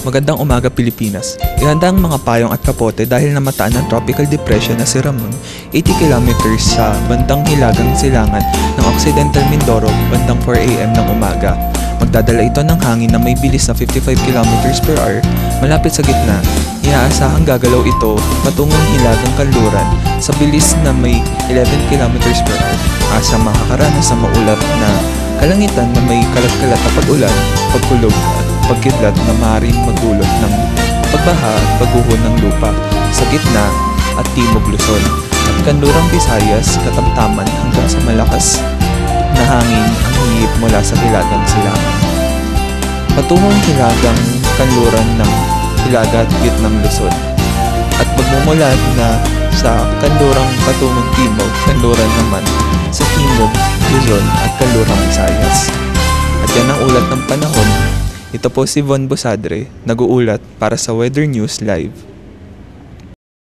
Magandang umaga Pilipinas. Ihanda ang mga payong at kapote dahil namataan ng tropical depression na si Ramon, 80 kilometers sa bandang hilagang silangan ng Occidental Mindoro bandang 4 AM ng umaga. Magdadala ito ng hangin na may bilis na 55 kilometers per hour malapit sa gitna. Inaasahang gagalaw ito patungong hilagang kanluran sa bilis na may 11 kilometers per hour. Asa makakaranas sa maulap na kalangitan na may kalat-kalat na pag-ulan, pagkulog at pagkidlat na maaaring magdulot ng pagbaha at pagguho ng lupa sa gitna at timog Luzon at kanlurang Visayas katamtaman hanggang sa malakas na hangin ang hihip mula sa hilagang silangan. Patungong hilagang kanluran ng hilaga at gitnang Luzon at magmumulat na sa kanlurang patungong timog, kanluran naman sa timog Luzon at kanlurang Visayas. At yan ang ulat ng panahon. Ito po si Von Bosadre, nag-uulat para sa Weather News Live.